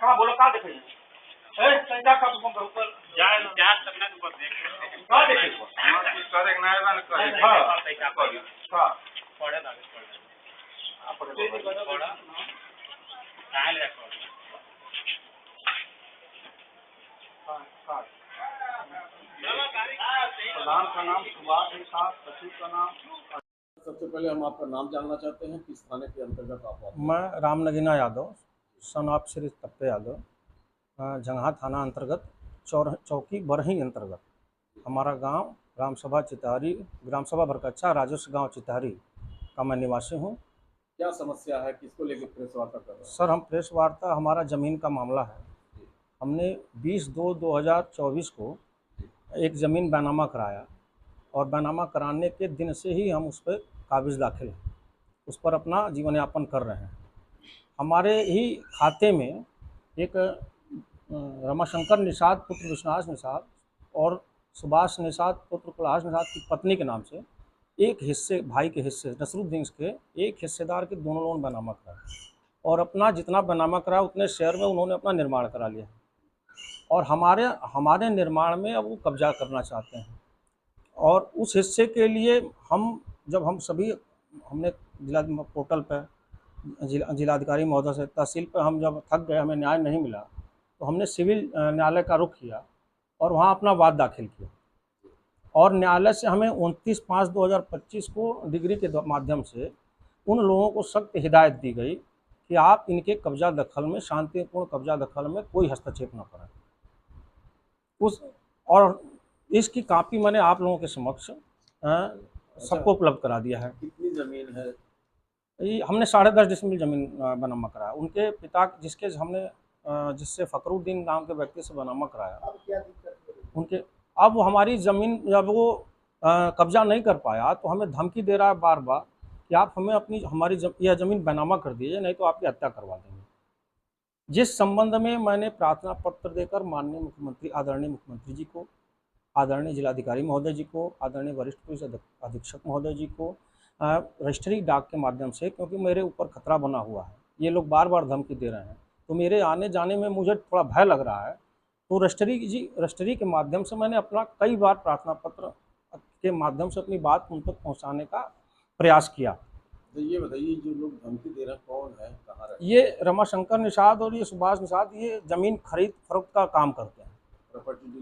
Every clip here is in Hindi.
कहाँ बोलो कहाँ देखे संख्या का ऊपर जाए जाए तक ना ऊपर देख कहाँ देखे करे ना आइबन करे हाँ पैसा पड़ी हाँ पड़े ना पड़े पड़ा काहे ले पड़ा हाँ प्रधान का नाम सुभाष निषाद, सचिव का नाम। सबसे पहले हम आपका नाम जानना चाहते हैं, किस थाने के अंतर्गत आप आते हैं? मैं रामनगीना यादव, सन ऑफ श्री तप्पे यादव, जंगहा थाना अंतर्गत चौकी बरही अंतर्गत हमारा गांव ग्राम सभा चितहरी, ग्राम सभा भरकच्चा, राजस्व गांव चितहरी का मैं निवासी हूं। क्या समस्या है, किसको लेकर प्रेस वार्ता कर रहे हैं? सर, हम प्रेस वार्ता, हमारा ज़मीन का मामला है। हमने 20/2/2024 को एक ज़मीन बैनामा कराया और बैनामा कराने के दिन से ही हम उस पर काबिज़ दाखिल हैं, उस पर अपना जीवन यापन कर रहे हैं। हमारे ही खाते में एक रमाशंकर निषाद पुत्र विश्वनाथ निषाद और सुभाष निषाद पुत्र कैलाश निषाद की पत्नी के नाम से एक हिस्से, भाई के हिस्से नसरुद्दीन के एक हिस्सेदार के दोनों लोगों ने बैनामा कराया और अपना जितना बैनामा कराया उतने शेयर में उन्होंने अपना निर्माण करा लिया और हमारे निर्माण में अब वो कब्जा करना चाहते हैं। और उस हिस्से के लिए हमने जिला पोर्टल पर जिलाधिकारी महोदय से, तहसील पर हम जब थक गए, हमें न्याय नहीं मिला, तो हमने सिविल न्यायालय का रुख किया और वहाँ अपना वाद दाखिल किया और न्यायालय से हमें 29/5/2025 को डिग्री के माध्यम से उन लोगों को सख्त हिदायत दी गई कि आप इनके कब्जा दखल में, शांतिपूर्ण कब्जा दखल में कोई हस्तक्षेप न करें। और इसकी कापी मैंने आप लोगों के समक्ष सबको उपलब्ध करा दिया है। कितनी जमीन है? ये हमने 10.5 डिसमिल जमीन बैनामा कराया। उनके पिता जिससे फकरुद्दीन नाम के व्यक्ति से बैनामा कराया, अब क्या दिक्कत है? उनके अब हमारी ज़मीन जब वो कब्जा नहीं कर पाया तो हमें धमकी दे रहा है बार बार कि आप हमें यह ज़मीन बैनामा कर दीजिए, नहीं तो आपकी हत्या करवा देंगे। जिस संबंध में मैंने प्रार्थना पत्र देकर माननीय मुख्यमंत्री, आदरणीय मुख्यमंत्री जी को, आदरणीय जिलाधिकारी महोदय जी को, आदरणीय वरिष्ठ पुलिस अधीक्षक महोदय जी को रजिस्ट्री डाक के माध्यम से, क्योंकि मेरे ऊपर खतरा बना हुआ है, ये लोग बार बार धमकी दे रहे हैं, तो मेरे आने जाने में मुझे थोड़ा भय लग रहा है। तो रजिस्ट्री के माध्यम से मैंने अपना कई बार प्रार्थना पत्र के माध्यम से अपनी बात उन तक पहुँचाने का प्रयास किया। तो ये बताइए, जो लोग धमकी दे रहे हैं कौन है, कहाँ रहते हैं? ये रमाशंकर निषाद और ये सुभाष निषाद, ये ज़मीन खरीद फरोख्त का काम करते हैं,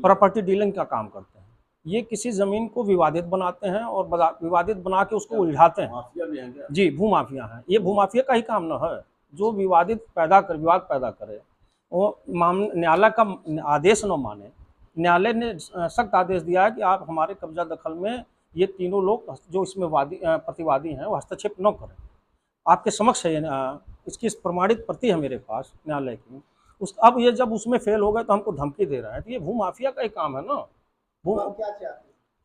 प्रॉपर्टी डीलिंग का काम करते हैं। ये किसी ज़मीन को विवादित बनाते हैं और विवादित बना के उसको उलझाते हैं। माफिया भी हैं क्या? जी, भूमाफिया हैं। ये भूमाफिया का ही काम न है, जो विवाद पैदा करे, वो न्यायालय का आदेश न माने। न्यायालय ने सख्त आदेश दिया है कि आप हमारे कब्जा दखल में ये तीनों लोग जो इसमें प्रतिवादी हैं वो हस्तक्षेप न करें। आपके समक्ष है, इसकी प्रमाणित प्रति है मेरे पास न्यायालय की। अब ये जब उसमें फेल हो गए तो हमको धमकी दे रहे हैं, तो ये भूमाफिया का ही काम है ना। क्या चाहते हैं?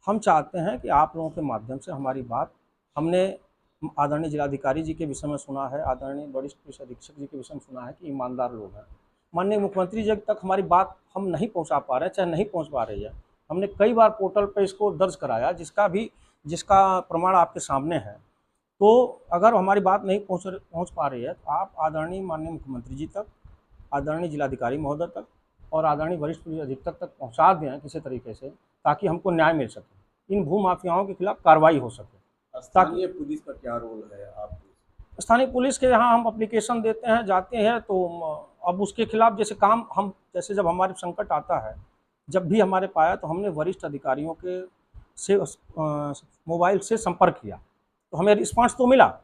हम चाहते हैं कि आप लोगों के माध्यम से हमारी बात, हमने आदरणीय जिलाधिकारी जी के विषय में सुना है, आदरणीय वरिष्ठ पुलिस अधीक्षक जी के विषय में सुना है कि ईमानदार लोग हैं। माननीय मुख्यमंत्री जी तक हमारी बात हम नहीं पहुंचा पा रहे हैं, चाहे नहीं पहुंच पा रही है। हमने कई बार पोर्टल पर इसको दर्ज कराया, जिसका प्रमाण आपके सामने है। तो अगर हमारी बात नहीं पहुंच पा रही है तो आप आदरणीय माननीय मुख्यमंत्री जी तक, आदरणीय जिलाधिकारी महोदय तक और आदरणीय वरिष्ठ पुलिस अधीक्षक तक पहुँचा दें किसी तरीके से, ताकि हमको न्याय मिल सके, इन भूमाफियाओं के खिलाफ कार्रवाई हो सके। स्थानीय पुलिस का क्या रोल है? आप स्थानीय पुलिस के यहाँ हम एप्लीकेशन देते हैं, जाते हैं, तो अब उसके खिलाफ जैसे जब हमारे संकट आता है, जब भी हमारे पाया, तो हमने वरिष्ठ अधिकारियों से मोबाइल से संपर्क किया, तो हमें रिस्पांस तो मिला।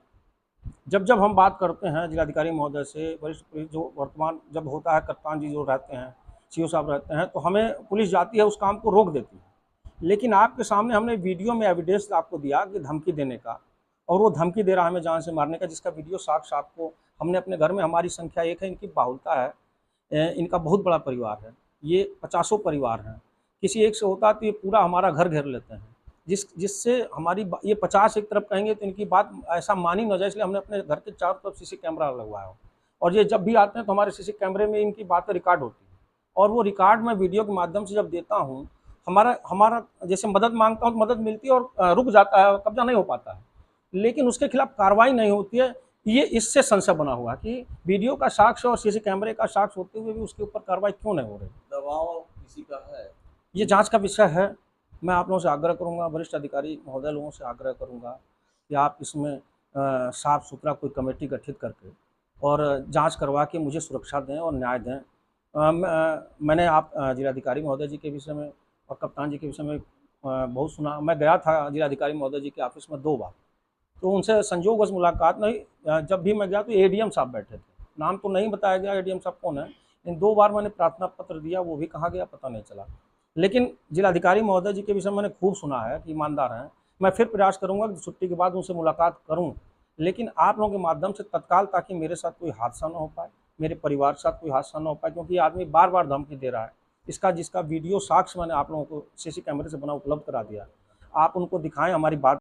जब हम बात करते हैं जिलाधिकारी महोदय से, वरिष्ठ पुलिस जो वर्तमान जब होता है, कप्तान जी जो रहते हैं, सीओ साहब रहते हैं, तो हमें पुलिस जाती है, उस काम को रोक देती है। लेकिन आपके सामने हमने वीडियो में एविडेंस आपको दिया कि धमकी देने का, और वो धमकी दे रहा है हमें जान से मारने का, जिसका वीडियो साक्ष्य आपको हमने अपने घर में, हमारी संख्या 1 है, इनकी बाहुलता है, इनका बहुत बड़ा परिवार है, ये 50 परिवार हैं। किसी एक से होता तो ये पूरा हमारा घर घेर लेते हैं, जिससे हमारी ये 50 एक तरफ कहेंगे तो इनकी बात ऐसा मानी न जाए, इसलिए हमने अपने घर के चारों तरफ सीसी कैमरा लगवाया हो, और ये जब भी आते हैं तो हमारे सीसी कैमरे में इनकी बातें रिकॉर्ड होती हैं, और वो रिकॉर्ड मैं वीडियो के माध्यम से जब देता हूँ, हमारा जैसे मदद मांगता हूँ तो मदद मिलती है और रुक जाता है, कब्जा नहीं हो पाता है, लेकिन उसके खिलाफ कार्रवाई नहीं होती है। ये इससे संशय बना हुआ है कि वीडियो का साक्ष्य और सीसी कैमरे का साक्ष्य होते हुए भी उसके ऊपर कार्रवाई क्यों नहीं हो रही। दबाव किसी का है? ये जांच का विषय है। मैं आप लोगों से आग्रह करूंगा, वरिष्ठ अधिकारी महोदय लोगों से आग्रह करूंगा कि आप इसमें साफ सुथरा कोई कमेटी गठित करके और जांच करवा के मुझे सुरक्षा दें और न्याय दें। मैंने आप जिलाधिकारी महोदय जी के विषय में और कप्तान जी के विषय में बहुत सुना। मैं गया था जिलाधिकारी महोदय जी के ऑफिस में 2 बार, तो उनसे संयोगवश मुलाकात नहीं। जब भी मैं गया तो एडीएम साहब बैठे थे, नाम तो नहीं बताया गया एडीएम साहब कौन है। इन 2 बार मैंने प्रार्थना पत्र दिया, वो भी कहाँ गया पता नहीं चला। लेकिन जिलाधिकारी महोदय जी के विषय में मैंने खूब सुना है कि ईमानदार हैं। मैं फिर प्रयास करूंगा कि छुट्टी के बाद उनसे मुलाकात करूं, लेकिन आप लोगों के माध्यम से तत्काल, ताकि मेरे साथ कोई हादसा ना हो पाए, मेरे परिवार के साथ कोई हादसा ना हो पाए, क्योंकि ये आदमी बार बार धमकी दे रहा है। जिसका वीडियो साक्ष्य मैंने आप लोगों को सीसी कैमरे से बना उपलब्ध करा दिया, आप उनको दिखाएं, हमारी बात